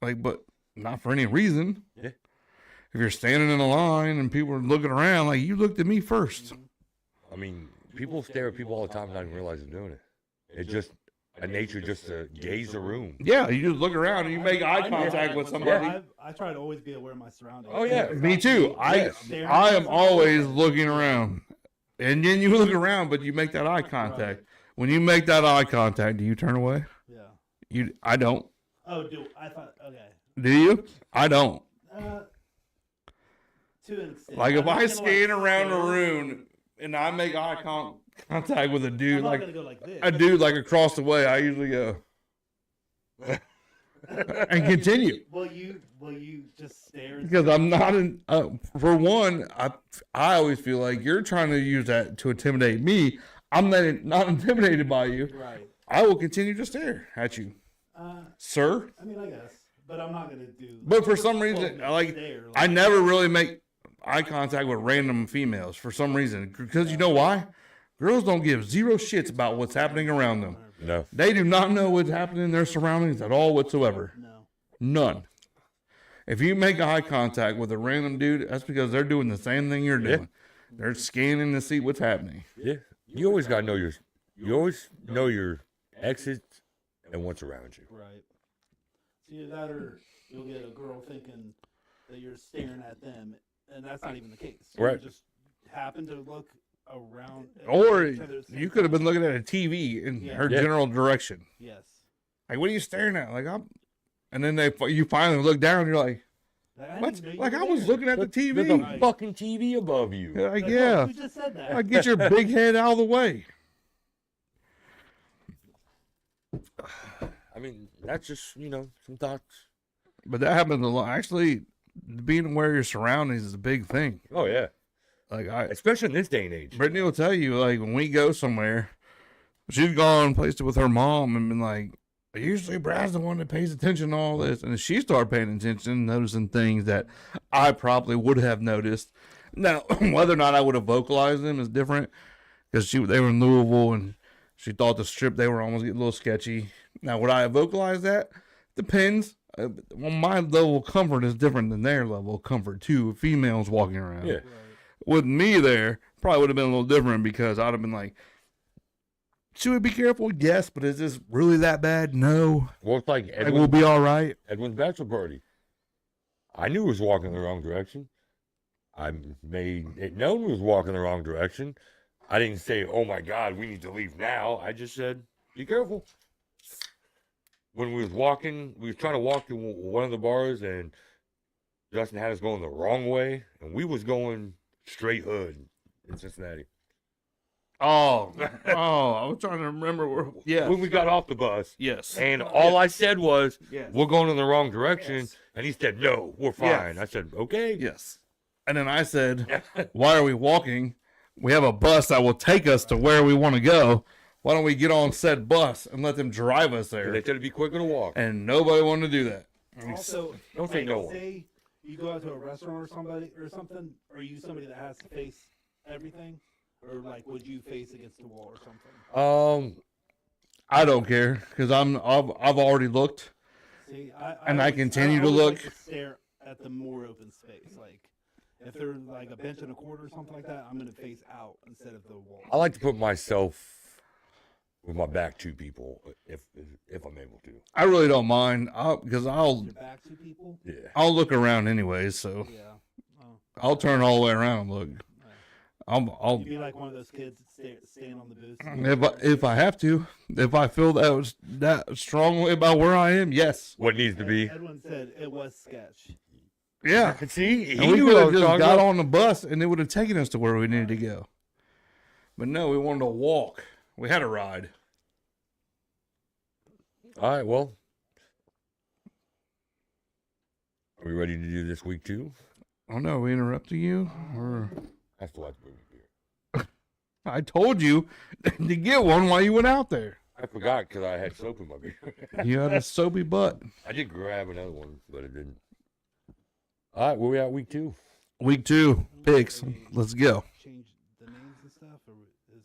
Like, but not for any reason. Yeah. If you're standing in a line and people are looking around, like, you looked at me first. I mean, people stare at people all the time, and not even realize they're doing it. It's just a nature just to gaze a room. Yeah, you just look around and you make eye contact with somebody. I try to always be aware of my surroundings. Oh, yeah. Me too. I am always looking around. And then you look around, but you make that eye contact. When you make that eye contact, do you turn away? Yeah. I don't. Oh, I thought okay. Do you? I don't. To an extent. Like if I'm not I gonna, scan around the stare. room and I make eye contact with a I'm dude, not like gonna go like this. a dude like across the way, I usually go and continue. Will you just stare? and Because I'm not in. For one, I always feel like you're trying to use that to intimidate me. I'm not intimidated by you. Right. I will continue to stare at you, sir. I mean, I guess, but I'm not gonna do. But for some reason, I never really make eye contact with random females for some reason. Because you know why? Girls don't give zero shits about what's happening around them. No. They do not know what's happening in their surroundings at all whatsoever. No. None. If you make eye contact with a random dude, that's because they're doing the same thing you're Yeah. doing. They're scanning to see what's happening. Yeah. You always gotta know your exits and what's around you. Right. So either that or you'll get a girl thinking that you're staring at them, and that's not even the case. You Right. just happen to look around. at Or each other at the same you could have been time. looking at a TV in Yeah. her Yeah. general direction. Yes. Like, what are you staring at? Like, and then you finally look down and you're like, Like, I what? didn't know you Like, were I was there. looking at the There's TV. a fucking TV above you. Like, Like, yeah. You just said that. Like, get your big head out of the way. I mean, that's just, some thoughts. But that happens a lot. Actually, being aware of your surroundings is a big thing. Oh, yeah. Like, Especially in this day and age. Brittany will tell you, like, when we go somewhere, she's gone and placed it with her mom and been like, usually Brad's the one that pays attention to all this. And she started paying attention, noticing things that I probably would have noticed. Now, whether or not I would have vocalized them is different because they were in Louisville and she thought the strip, they were almost getting a little sketchy. Now, would I have vocalized that? Depends. Well, my level of comfort is different than their level of comfort, too. Females walking around. Yeah. Right. With me there, probably would have been a little different because I'd have been like, should we be careful? Yes, but is this really that bad? No. Well, it's like Like, we'll be all right. Edwin's bachelor party. I knew he was walking in the wrong direction. I made it known he was walking the wrong direction. I didn't say, oh my God, we need to leave now. I just said, be careful. When we was trying to walk to one of the bars and Justin had us going the wrong way and we was going straight hood in Cincinnati. Oh, I was trying to remember where. Yeah. When we got off the bus Yes. and all I said was, Yes. we're going in the wrong direction. Yes. And he said, no, we're fine. Yes. I said, okay. Yes. And then I said, why are we walking? We have a bus that will take us to where we want to go. Why don't we get on said bus and let them drive us They there? said it'd be quicker to walk. And nobody wanted to do that. Also, Don't say like, no one. Say you go out to a restaurant or something. Are you somebody that has to face everything, or like would you face against the wall or something? I don't care because I've already looked. See, And I always- continue to always look. Like to stare at the more open space. Like if there's like a bench and a corner or something like that, I'm gonna face out instead of the wall. I like to put myself with my back to people if I'm able to. I really don't mind because I'll Your back to people. Yeah. look around anyways. So Yeah. Oh, I'll turn all the way around and look. right. I'll You'd be like one of those kids that stand on the booth. if I have to, if I feel that strongly about where I am, yes, What needs to be? Edwin said it was sketch. yeah. See, he And we knew could what I have was just talking got about. on the bus and it would have taken us to where we needed to go. But no, we wanted to walk. We had a ride. All right, well, are we ready to do this week too? Oh no, we interrupted you? Or I still have to bring a beer. I told you to get one while you went out there. I forgot because I had soap in my beer. You had a soapy butt. I did grab another one, but it didn't. All right, where we at week 2? Week 2, picks. Let's go. Change the names and stuff, or is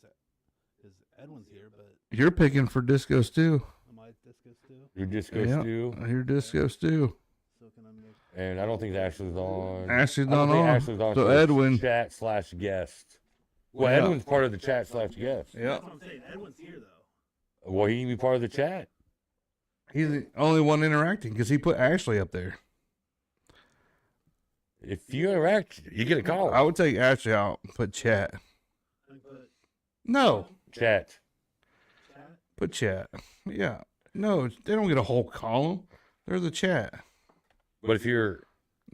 Edwin's here? But You're picking for Disco Stew. am I disco still? Your disco Yeah. stew, Your Disco Stew. So can I make? and I don't think Ashley's on. Ashley's I don't not think on. Ashley's on. So it's Edwin. chat/guest. Well, Yeah. Edwin's part of the chat/guest. Yeah. That's what I'm saying. Edwin's here though. Well, he can be part of the chat. He's the only one interacting because he put Ashley up there. If you interact, you get a call. I would take Ashley out and put chat. I put No, Chat. chat. put chat. Yeah. No, they don't get a whole column. They're the chat. But if you're,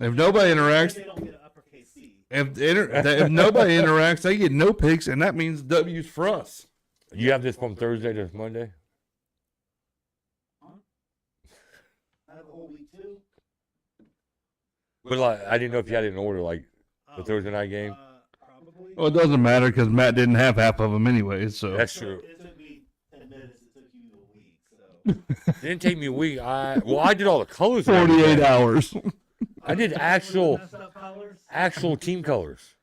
If nobody interacts, They don't get an uppercase C. if nobody interacts, they get no picks, and that means W's for us. you have this from Thursday to Monday. I have a whole week too. But like, I didn't know if you had it in order, like the Thursday night game. Probably. Well, it doesn't matter because Matt didn't have half of them anyway. So That's true. It took me 10 minutes. It took you a week. So. It didn't take me a week. I did all the colors. and 48 everything. hours. I did actual Messed up colors. team colors.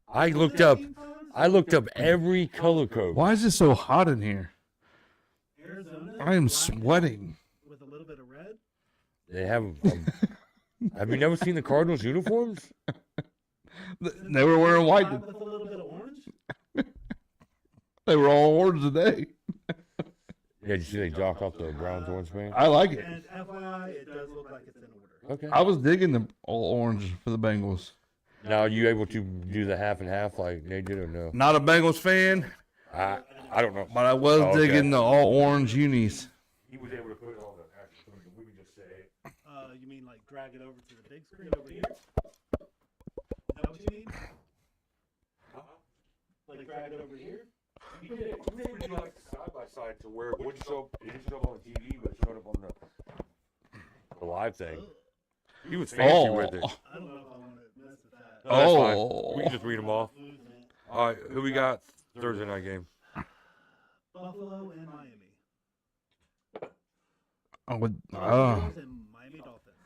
I looked up every color code. Why is it so hot in here? Arizona. I am black sweating. With a little bit of red. They have. Have you never seen the Cardinals uniforms? They were wearing white. Black with a little bit of orange. They were all orange today. Yeah, did you see they jocked off the Browns orange man? I like it. And FYI, it does look like it's in order. Okay. I was digging the all orange for the Bengals. Now, are you able to do the half and half like they did or no? Not a Bengals fan, I don't know. but I was Oh, okay. digging the all orange unis. He was able to put it on the actual screen. We could just say it. You mean like drag it over to the big screen over here? Is that what you mean? Like drag it over here? He was able to do like side by side to where it wouldn't show up. It didn't show up on the TV, but it showed up on the live thing. He was fancy with it. I don't know if I want to mess with that. No, that's fine. Oh. We can just read them off. All right, who we got Thursday night game? Buffalo and Miami. I would. Buffalo and Miami Dolphins.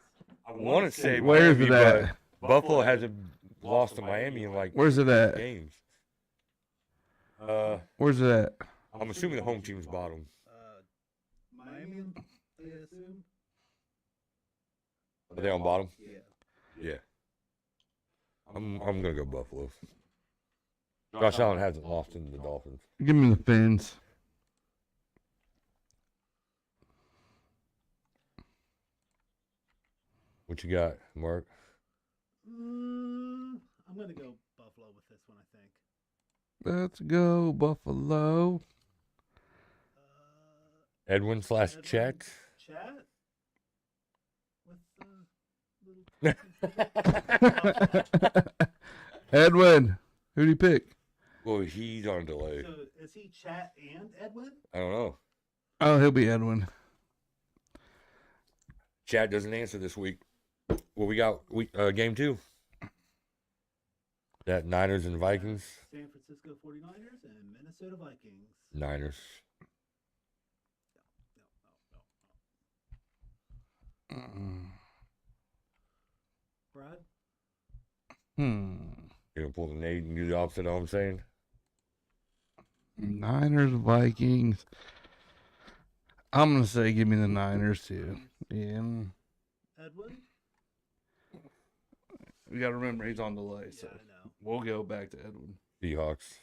I want to say Where's Miami, it at? but Buffalo hasn't lost to Miami in like Where's it at? games. Where's it at? I'm assuming the home team's bottom. Miami, I assume. Are they on bottom? Yeah. Yeah. I'm gonna go Buffalo. Josh Allen hasn't lost to the Dolphins. Give me the Fins. What you got, Mark? I'm gonna go Buffalo with this one. I think. Let's go Buffalo. Edwin / Edwin, Chet. Chat. What's the little? Edwin, who do you pick? Well, he's on delay. So is he Chat and Edwin? I don't know. Oh, he'll be Edwin. Chad doesn't answer this week. Well, we got game 2. That Niners and Vikings. San Francisco 49ers and Minnesota Vikings. Niners. Brad? You gonna pull the Nate and do the opposite of what I'm saying? Niners, Vikings. I'm gonna say give me the Niners too. Yeah. Edwin? We gotta remember he's on delay, Yeah, so I know. we'll go back to Edwin. Seahawks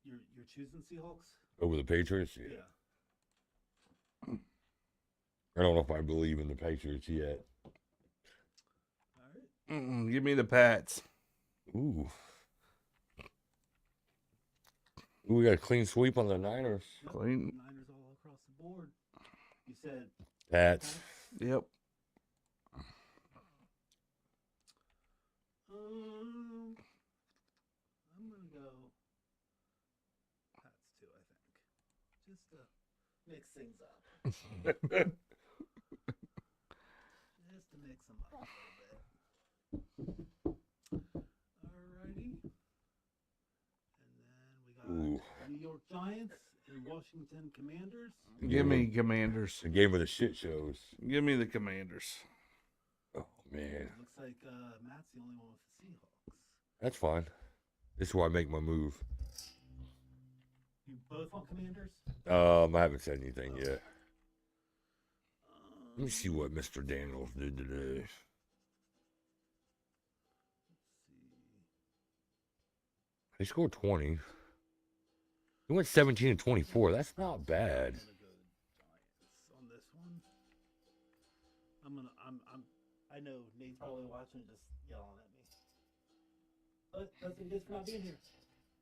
You're choosing Seahawks? over the Patriots. Yeah. I don't know if I believe in the Patriots yet. All right. Give me the Pats. Ooh. Ooh, we got a clean sweep on the Niners. Yep, Clean. Niners all across the board. You said Pats. Yep. I'm gonna go Pats too. I think just to mix things up. Just to mix them up a little bit. Alrighty. And then we got Ooh. New York Giants and Washington Commanders. Give me Commanders. The game of the shit shows. Give me the Commanders. Oh, man. Looks like Matt's the only one with the Seahawks. That's fine. This is where I make my move. You both want Commanders? I haven't said anything yet. Let me see what Mr. Daniels did today. He scored 20. He went 17 and 24. That's not bad. I'm gonna go Giants on this one. I know Nate's probably watching, just yelling at me. But that's what he gets for not being here.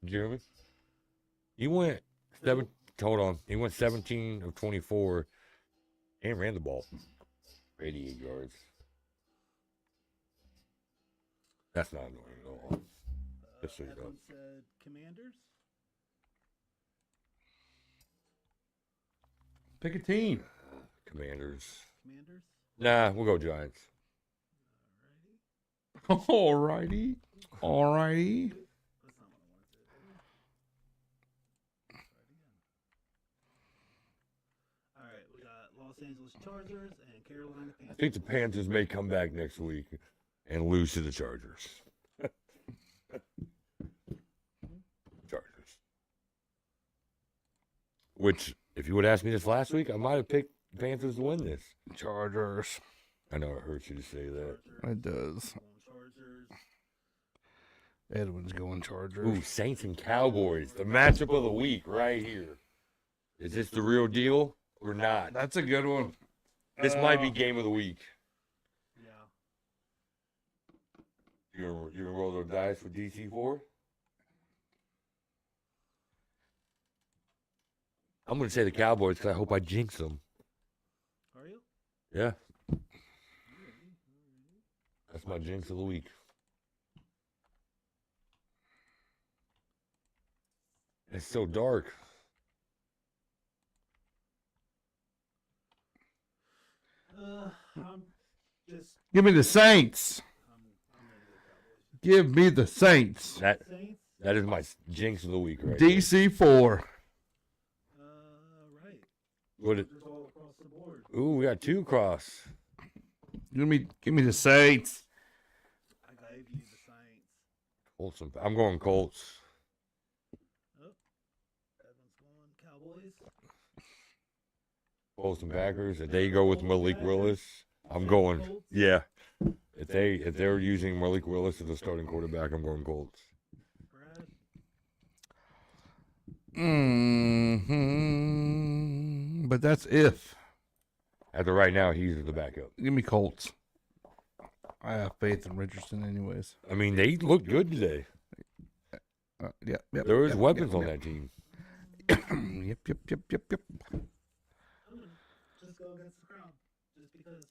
Jeremy? He went hold on. He went 17 of 24 and ran the ball. 88 yards. That's not annoying at all. Just so you know. Edwin said Commanders. Pick a team. Commanders. Commanders. Nah, we'll go Giants. Alrighty. Alrighty. That's not what I wanted to do. Try it again. Alright, we got Los Angeles Chargers and Carolina I Panthers. think the Panthers may come back next week and lose to the Chargers. Chargers. Which, if you would ask me this last week, I might have picked Panthers to win this. Chargers. I know it hurts you to say that. It does. Chargers. Edwin's going Chargers. Ooh, Saints and Cowboys. The matchup of the week right here. Is this the real deal or not? That's a good one. This might be game of the week. Yeah. You gonna roll those dice for DC4? I'm gonna say the Cowboys because I hope I jinx them. Are you? Yeah, that's my jinx of the week. It's so dark. I'm just. Give me the Saints. I'm ready to go Cowboys. Give me the Saints. That Saints. is my jinx of the week right there. DC4. Right. What it, Chargers all across the board. ooh, we got 2 cross. Give me the Saints. I gave you the Saints. Colts I'm going Colts. Evan's going Cowboys. Colts and Packers. If they go with Malik Willis, I'm going. Yeah. If they're using Malik Willis as a starting quarterback, I'm going Colts. Brad. But that's if. As of right now, he's the backup. Give me Colts. I have faith in Richardson, anyways. I mean, they look good today. Yep. There was weapons on that team. Yep. Just go against the crowd. Just because.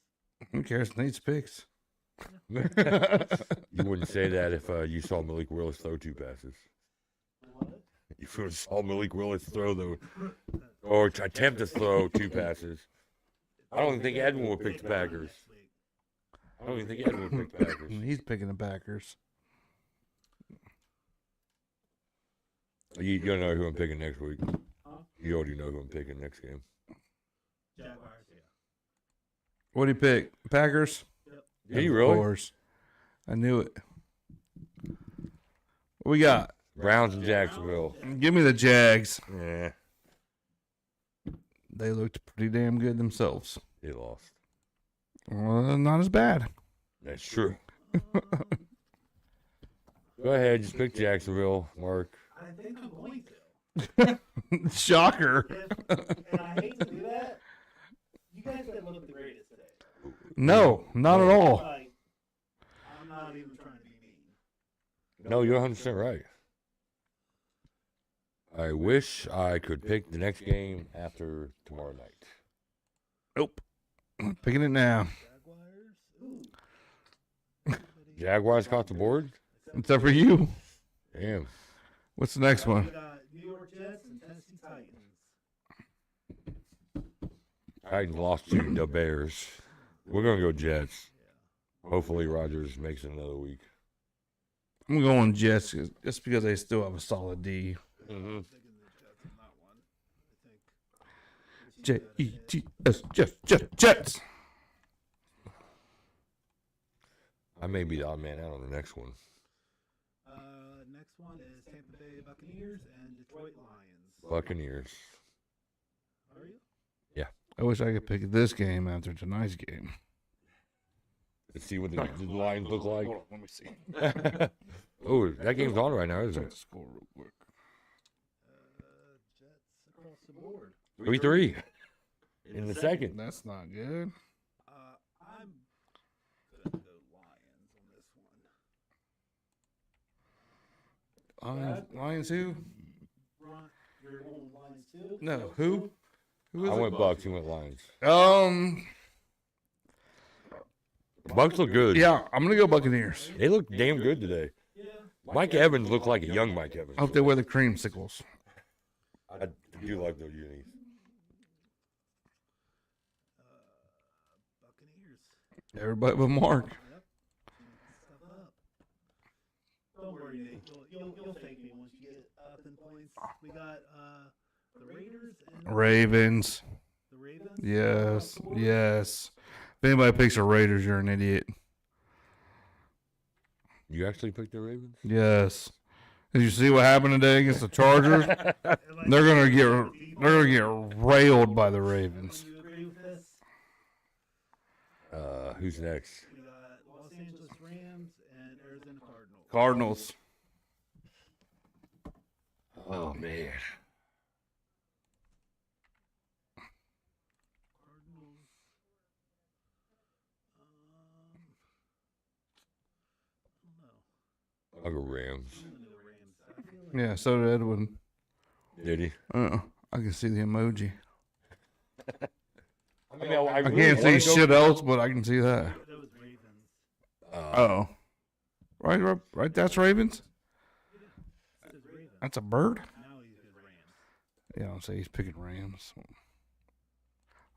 Who cares? Needs picks. You wouldn't say that if you saw Malik Willis throw 2 passes. What? If you saw Malik Willis throw or attempt to throw 2 passes. I don't even think Edwin would pick the Packers. I don't even think Edwin would pick the Packers. He's picking the Packers. You don't know who I'm picking next week. Huh? You already know who I'm picking next game. Jaguars, yeah. What do you pick? Packers? Did you Of really? course. I knew it. What we got? Browns and Jacksonville. Give me the Jags. Yeah, They looked pretty damn good themselves. they lost. Well, not as bad. That's true. Go ahead, just pick Jacksonville, Mark. I think I'm going to. Shocker. And I hate to do that. You guys didn't look the greatest today. No, not at all. Like, I'm not even trying to be mean. No, you're 100% right. I wish I could pick the next game after tomorrow night. Nope. Picking it now. Jaguars? Ooh. Jaguars caught the board? Except for you. Damn. What's the next We one? got New York Jets and Tennessee Titans. Titans lost to the Bears. We're going to go Jets. Hopefully Rodgers makes it another week. I'm going Jets just because they still have a solid D. Mm-hmm. I'm taking the Jets on that one. I think. Jets. Jets. I may be the odd man out on the next one. Next one is Tampa Bay Buccaneers and Detroit Lions. Buccaneers. Are you? I wish I could pick this game after tonight's game. Let's see what the Lions look like. Hold on, let me see. Oh, that game's on right now, isn't Check the it? score real quick. Jets across the board. 3-3 in the second. That's not good. I'm gonna go Lions on this one. Lions who? Ron, you're going Lions too? No, who? Who I is went Bucks, you went Lions. it? Bucks look good. Yeah, I'm gonna go Buccaneers. They look damn good today. Yeah. Mike Evans looked like a young Mike Evans. I hope they wear the creamsicles. I do like those unis. Buccaneers. Everybody but Mark. Yep. Stuff up. Don't worry, Nate. You'll fake me once you get up in points. We got the Raiders and Ravens. the Ravens. Yes. Yes. If anybody picks the Raiders, you're an idiot. You actually picked the Ravens? Yes. Did you see what happened today against the Chargers? They're gonna get railed by the Ravens. You agree with this? Who's next? We got Los Angeles Rams and Arizona Cardinals. Cardinals. Oh man. Cardinals. I don't know. I'll go Rams. I'm gonna go Rams. I feel like Yeah, so did Edwin. Did he? I can see the emoji. I mean, I can't see shit else, but I can see that. that was Ravens. Oh. Right, that's Ravens? It says Ravens. That's a bird? Now he's good Rams. Yeah, I'll say he's picking Rams.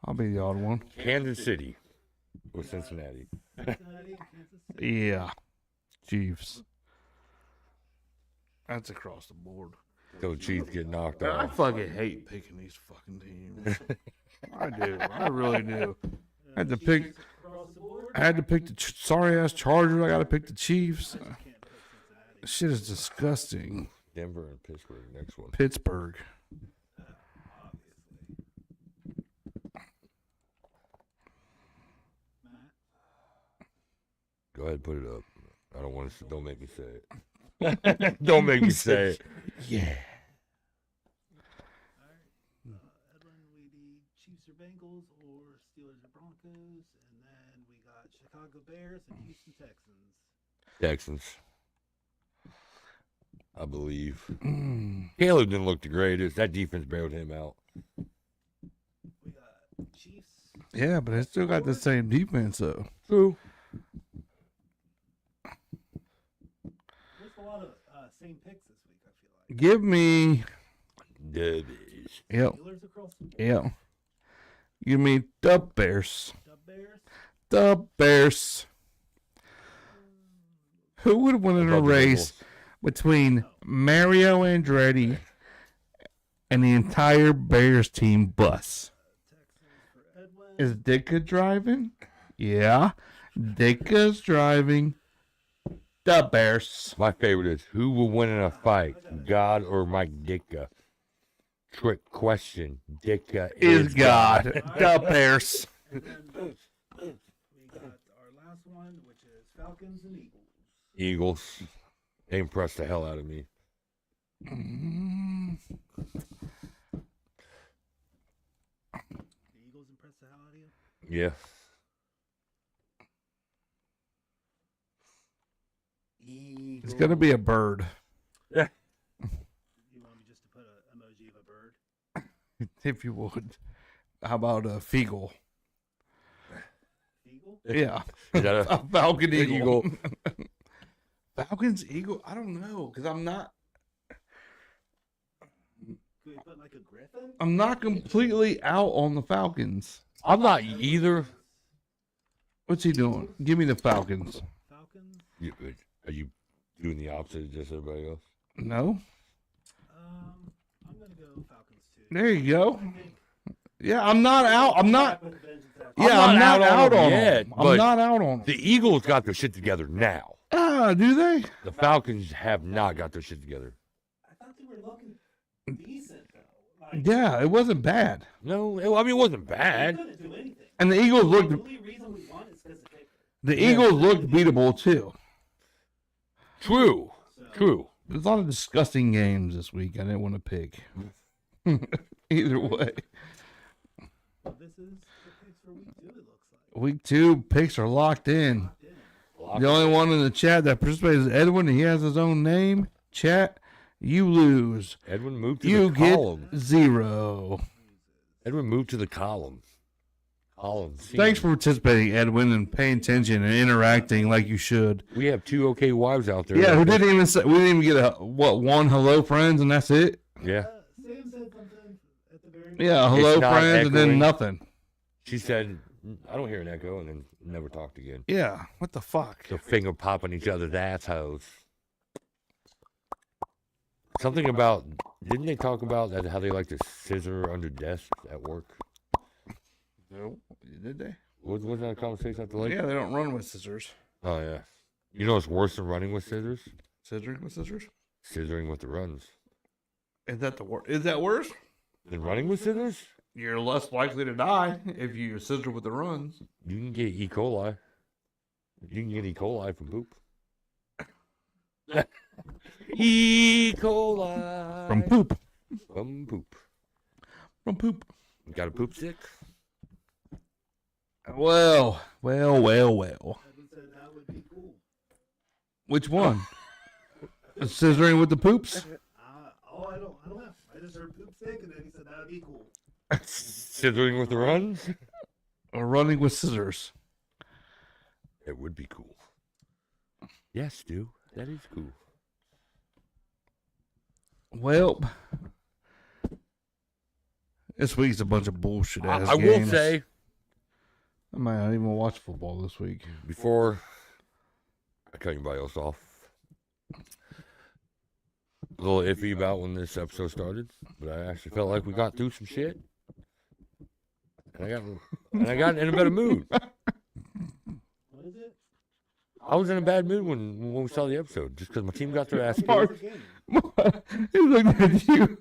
I'll be the odd one. Kansas City with Cincinnati. Cincinnati and Kansas City. Yeah. Chiefs. That's across the board. So Chiefs get knocked I off. fucking hate picking these fucking teams. I do. I really do. I had to Chiefs pick. across the board. I had to pick the sorry ass Chargers. I got to pick the Chiefs. I just can't pick Cincinnati. Shit is disgusting. Denver and Pittsburgh. Next one. Pittsburgh. Obviously. Matt. Go ahead, put it up. I don't want to. Don't make me say it. Don't make me say it. Yeah. Edwin, we need Chiefs or Bengals or Steelers or Broncos, and then we got Chicago Bears and Houston Texans. Texans. I believe. Mm. Caleb didn't look the greatest. That defense bailed him out. We got Chiefs. Yeah, but they still got the same defense though. True. There's a lot of same picks this week. I feel like Give me. Dubbies. Yep. Steelers across the board. Yep. Give me the Bears. Dub Bears. The Bears. Who would win in a Above the race between Mario Andretti and the entire Bears team bus? Texans for Edwin. Is Ditka driving? Yeah. Ditka's driving. The Bears. My favorite is who will win in a fight, God or Mike Ditka? Trick question. Ditka Is God. The Bears. And then we got our last one, which is Falcons and Eagles. Eagles. They impressed the hell out of me. Mm. The Eagles impressed the hell out of you? Yeah. It's going to be a bird. You want me just to put an emoji of a bird? If you would. How about a Feagle? Eagle? Yeah. Is that A Falcon An Eagle. eagle. Falcons Eagle? I don't know. Because I'm not Could we put like a griffin? I'm not completely out on the Falcons. I'm not either. What's he doing? Give me the Falcons. Falcons? Are you doing the opposite of just everybody else? No? I'm gonna go Falcons too. There you go. I think Yeah, I'm not out. I'm not. with a vengeance after Yeah, I'm not out on yet, them. but I'm not out on them. The Eagles got their shit together now. Ah, do they? The Falcons have not got their shit together. I thought they were looking decent though. Like, Yeah, it wasn't bad. No, I mean it wasn't they bad. couldn't do anything. And the Eagles The looked. only reason we won is because of Baker. The Eagles looked beatable too. True, So, true. There's a lot of disgusting games this week. I didn't want to pick. Either way, so this is the picks for week 2. It looks like. week 2 picks are locked in. Locked in. The only one in the chat that participates is Edwin, and he has his own name. Chat, you lose. Edwin moved to You the get column. 0. Edwin moved to the column. Column C. Thanks for participating, Edwin, and paying attention and interacting like you should. We have 2 okay wives out there. Yeah, who didn't even say, we didn't even get one hello friends, and that's it. Yeah. Sam said something at the very Yeah, hello not friends, and then echoing. nothing. She said, I don't hear an echo, and then never talked again. Yeah, what the fuck? So finger popping each other's assholes. Something about, didn't they talk about that how they like to scissor under desks at work? No, did they? Wasn't that a conversation at the lake? Yeah, they don't run with scissors. Oh, yeah. You know what's worse than running with scissors? Scissoring with scissors? Scissoring with the runs. Is that the wor Is that worse? Than running with scissors? You're less likely to die if you scissor with the runs. You can get E. coli. You can get E. coli from poop. E. coli. From poop. From poop. From poop. You got a poop stick? Well. Edwin said that would be cool. Which one? Scissoring with the poops? I don't know. I just heard poop stick, and then he said that would be cool. Scissoring with the runs? Or running with scissors? It would be cool. Yes, Stu. That is cool. Well, this week's a bunch of bullshit ass I will games. say, I might not even watch football this week. before I cut anybody else off, a little iffy about when this episode started, but I actually felt like we got through some shit. And I got in a better mood. What is it? I was in a bad mood when we saw the episode, just because my team got their ass kicked. Mark. It's a game. He looked at you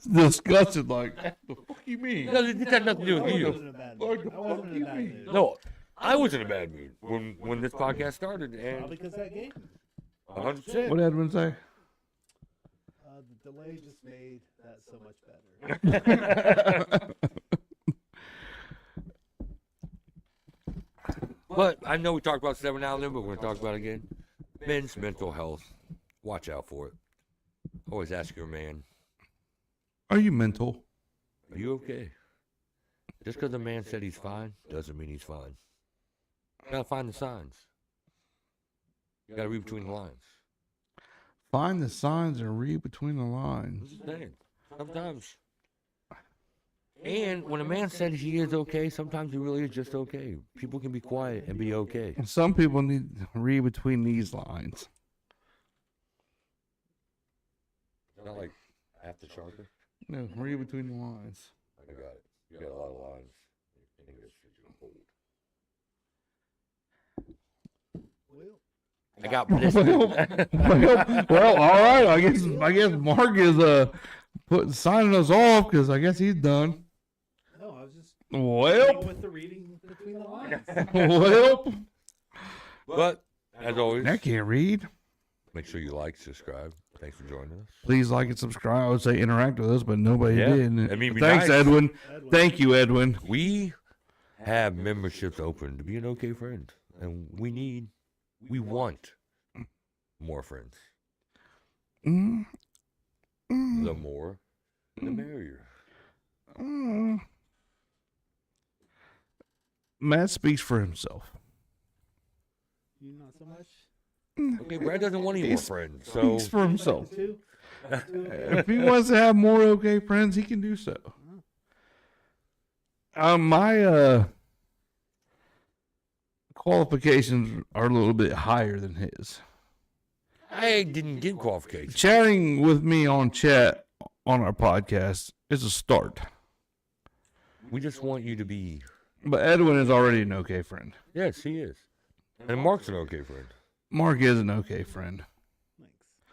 disgusted like, the fuck you mean? No, it had nothing to do I with you. wasn't in a bad mood. I wasn't in a bad mood. No, I was in a bad mood when this podcast started, Probably and because that game. 100%. What did Edwin say? The delay just made that so much better. But I know we talked about 7 now and then, but we're going to talk about it again. Men's mental health. Watch out for it. Always ask your man, Are you mental? are you okay? Just because a man said he's fine doesn't mean he's fine. You got to find the signs. You got to read between the lines. Find the signs and read between the I'm lines. just saying. Sometimes. And when a man said he is okay, sometimes he really is just okay. People can be quiet and be okay. Some people need to read between these lines. Not like after Charter. No, read between the lines. I got it. You got a lot of lines. English is your hold. Well, I got Well, all right. I guess Mark is signing us off because I guess he's done. no, I was just Well, with the reading between the lines. well, But as always, I can't read. make sure you like, subscribe. Thanks for joining us. Please like and subscribe. I would say interact with us, but nobody Yeah, did. I mean, be Thanks, nice. Edwin. Edwin. Thank you, Edwin. We have memberships open to be an okay friend, and we want more friends. Mm, The mm, more, the merrier. mm. Matt speaks for himself. You not so much. Okay, Brad doesn't want any more He's- friends, so Speaks for himself. Two. If he wants to have more okay friends, he can do so. My qualifications are a little bit higher than his. I didn't get qualifications. Chatting with me on chat on our podcast is a start. We just want you to be. But Edwin is already an okay friend. Yes, he is, and Mark's an okay friend, Mark is an okay friend.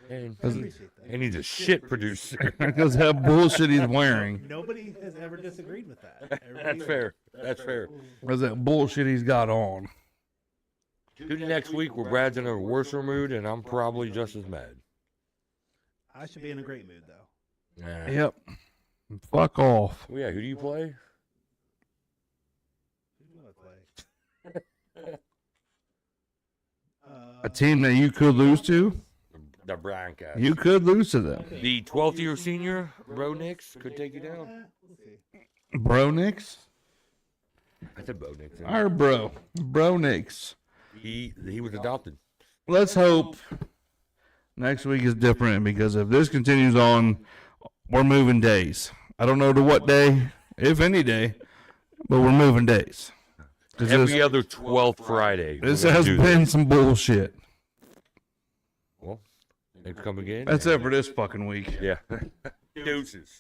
Thanks. and Appreciate that. and he's a shit producer. Because of that bullshit he's wearing. Nobody has ever disagreed with that. That's fair. That's fair. Because that bullshit he's got on. Tune in next week where Brad's in a worse mood, and I'm probably just as mad. I should be in a great mood though. Nah. Yep. Fuck off. Well, yeah, who do you play? Who do I play? A team that you could lose to, The Broncos. you could lose to them. The 12th year senior, Bro Nix, could take you down. We'll see. Bro Nix? I said Bo Nix. Our bro. Bro Nix. He was adopted. Let's hope next week is different because if this continues on, we're moving days. I don't know to what day, if any day, but we're moving days. 'Cause Every other 12th Friday. this we're gonna has do been some bullshit. Well, they come again. That's it for this fucking week. Yeah. Deuces.